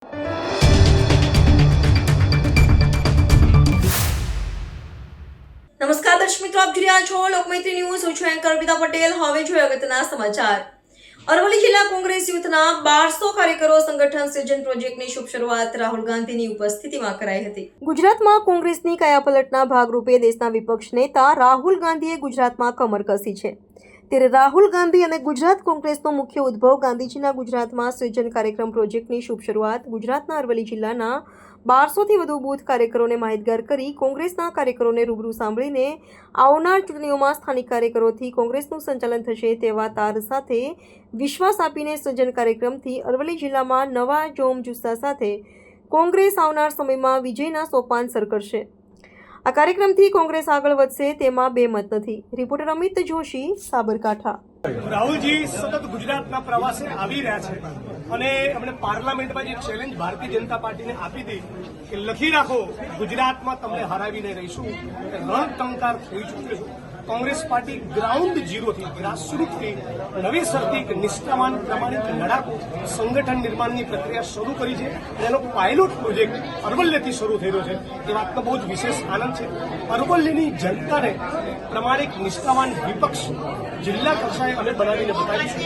નમસ્કાર દર્શક મિત્રો, આપ જોઈ રહ્યા છો લોકમૈત્રી ન્યૂઝ. હું છું એન્કર અર્પિતા પટેલ. હવે જોઈએ અગત્યના સમાચાર. અરવલ્લી જિલ્લા કોંગ્રેસ યુથના 1200 કાર્યકરો સંગઠન સૃજન પ્રોજેક્ટની શુભ શરૂઆત રાહુલ ગાંધીની ઉપસ્થિતિમાં કરાઈ હતી. ગુજરાતમાં કોંગ્રેસની કાયાપલટના ભાગરૂપે દેશના વિપક્ષ નેતા રાહુલ ગાંધીએ ગુજરાતમાં કમર કસી છે. ત્યારે રાહુલ ગાંધી અને ગુજરાત કોંગ્રેસનો મુખ્ય ઉદ્ભવ ગાંધીજીના ગુજરાતમાં સૃજન કાર્યક્રમ પ્રોજેક્ટની શુભ શરૂઆત ગુજરાતના અરવલ્લી જિલ્લાના 1200થી વધુ બૂથ કાર્યકરોને માહિતગાર કરી કોંગ્રેસના કાર્યકરોને રૂબરૂ સાંભળીને આવનાર ચૂંટણીઓમાં સ્થાનિક કાર્યકરોથી કોંગ્રેસનું સંચાલન થશે તેવા તાર સાથે વિશ્વાસ આપીને સૃજન કાર્યક્રમથી અરવલ્લી જિલ્લામાં નવા જોમ જુસ્સા સાથે કોંગ્રેસ આવનાર સમયમાં વિજયના સોપાન સર કરશે. આ કાર્યક્રમથી કોંગ્રેસ આગળ વધશે તેમાં બે મત નથી. રિપોર્ટર અમિત જોશી, સાબરકાંઠા. રાહુલજી સતત ગુજરાતના પ્રવાસે આવી રહ્યા છે અને એમણે પાર્લામેન્ટમાં જે ચેલેન્જ ભારતીય જનતા પાર્ટીને આપી હતી કે લખી રાખો ગુજરાતમાં તમને હરાવીને રહીશું, રણટંકાર થઈ ચૂક્યો છે. કોંગ્રેસ પાર્ટી ગ્રાઉન્ડ ઝીરોથી ગ્રાસરૂટથી નવેસરથી એક નિષ્ઠાવાન પ્રમાણિત લડાકુ સંગઠન નિર્માણની પ્રક્રિયા શરૂ કરી છે અને એનો પાયલોટ પ્રોજેક્ટ અરવલ્લીથી શરૂ થઈ રહ્યો છે. એ વાતનો બહુ જ વિશેષ આનંદ છે. અરવલ્લીની જનતાને પ્રમાણિક નિષ્ઠાવાન વિપક્ષ જિલ્લા કક્ષાએ અમે બનાવીને બતાવીશું.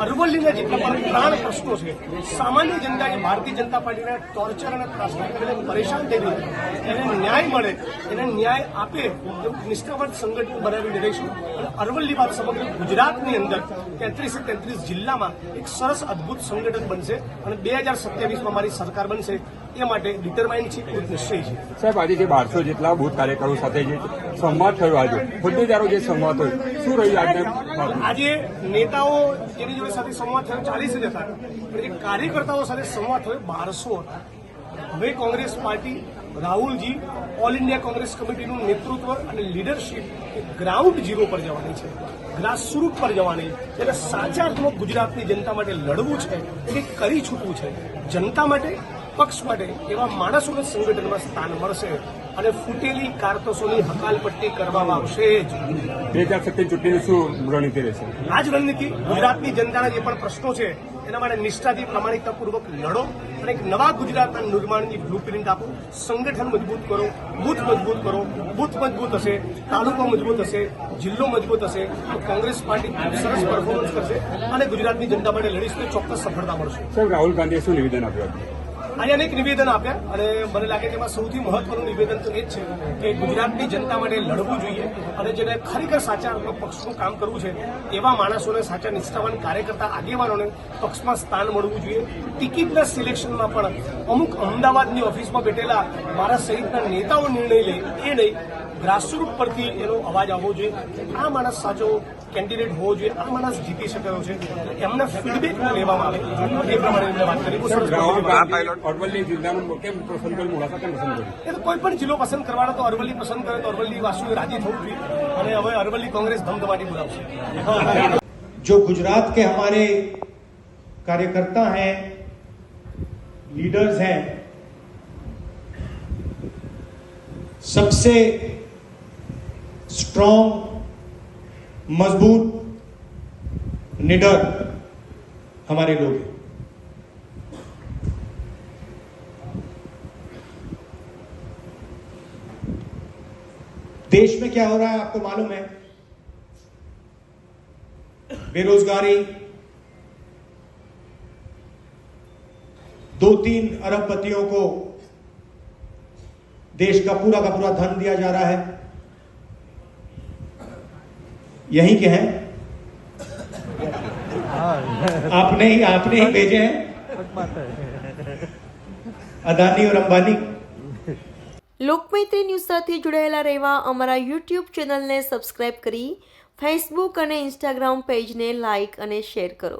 અરવલ્લીના જેટલા પણ પ્રાણ પ્રશ્નો છે, સામાન્ય જનતા જે ભારતીય જનતા પાર્ટીના ટોર્ચર અને ત્રાસથી કરીને પરેશાન થઈ રહી છે, એને ન્યાય મળે, એને ન્યાય આપે એવું નિષ્ઠાવાન સંગઠન બનાવીને રહીશું. અને અરવલ્લી બાદ સમગ્ર ગુજરાતની અંદર 33 જિલ્લામાં એક સરસ અદભુત સંગઠન બનશે અને 2027માં મારી સરકાર બનશે એ માટે ડિટરમાઇન્ડ છે, ખૂબ નિશ્ચય છે. સાહેબ, આજે જે 1200 જેટલા બૂથ કાર્યકરો સાથે જે સંવાદ થયો, આજે હોદ્દેદારો જે સંવાદ થયો, શું રહ્યું આજે નેતાઓ જેની જોડે સાથે સંવાદ થયો 40 જ હતા, પણ જે કાર્યકર્તાઓ સાથે સંવાદ થયો 1200 હતા. હવે કોંગ્રેસ પાર્ટી, રાહુલજી, ઓલ ઇન્ડિયા કોંગ્રેસ કમિટીનું નેતૃત્વ અને લીડરશીપ ગ્રાઉન્ડ ઝીરો પર જવાની છે, ગ્રાસરૂટ પર જવાની છે. એટલે સાચા અર્થમાં ગુજરાતની જનતા માટે લડવું છે, એ કરી છૂટવું છે. જનતા માટે, પક્ષ માટે એવા માણસોને સંગઠનમાં સ્થાન મળશે અને ફૂટેલી કારતૂસોની હકાલપટ્ટી કરવામાં આવશે જ. 2027 ચૂંટણીની શું રણનીતિ રહેશે? આ જ રણનીતિ ગુજરાતની જનતાના જે પણ પ્રશ્નો છે એના માટે નિષ્ઠાથી પ્રામાણિકતાપૂર્વક લડો અને એક નવા ગુજરાતના નિર્માણની બ્લુપ્રિન્ટ આપો. સંગઠન મજબૂત કરો, બૂથ મજબૂત કરો. બૂથ મજબૂત હશે, તાલુકો મજબૂત હશે, જિલ્લો મજબૂત હશે તો કોંગ્રેસ પાર્ટી ખૂબ સરસ પરફોર્મન્સ કરશે અને ગુજરાતની જનતા માટે લડીશ તો ચોક્કસ સફળતા મળશે. સાહેબ, રાહુલ ગાંધીએ શું નિવેદન આપ્યું? આજે અનેક નિવેદન આપ્યા અને મને લાગે તેમાં સૌથી મહત્વનું નિવેદન તો એ જ છે કે ગુજરાતની જનતા માટે લડવું જોઈએ અને જેને ખરેખર સાચા પક્ષનું કામ કરવું છે એવા માણસોને, સાચા નિષ્ઠાવાન કાર્યકર્તા આગેવાનોને પક્ષમાં સ્થાન મળવું જોઈએ. ટિકિટના સિલેક્શનમાં પણ અમુક અમદાવાદની ઓફિસમાં બેઠેલા મારા સહિતના નેતાઓ નિર્ણય લે એ નહીં, ગ્રાસરૂટ પરથી એનો અવાજ આવવો જોઈએ. આ માણસ સાચો કેન્ડિડેટ હોવો જોઈએ, આ માણસ જીતી શકેલો છે, એમના ફીડબેક લેવામાં આવે એ પ્રમાણે વાત કરી. અરવલ્લી જિલ્લાનું કેમ પસંદ કર્યું, મુલાકાત કેમ પસંદ કરી? એ તો કોઈ પણ જિલ્લો પસંદ કરવાનો તો અરવલ્લી પસંદ કરે તો અરવલ્લી વાસીઓ રાજી થવું જોઈએ અને હવે અરવલ્લી કોંગ્રેસ ધમધમાટી બોલાવશે. जो गुजरात के हमारे कार्यकर्ता हैं, लीडर्स हैं, सबसे स्ट्रॉन्ग, मजबूत, निडर हमारे लोग हैं. देश में क्या हो रहा है आपको मालूम है. बेरोजगारी, 2-3 अरबपतियों को देश का पूरा धन दिया जा रहा है. यही के हैं, आपने ही भेजे हैं, अदानी और अंबानी. લોકમૈત્રી ન્યૂઝ સાથે જોડાયેલા રહેવા અમારા યુટ્યુબ ચેનલને સબસ્ક્રાઇબ કરી ફેસબુક અને ઇન્સ્ટાગ્રામ પેજને લાઇક અને શેર કરો.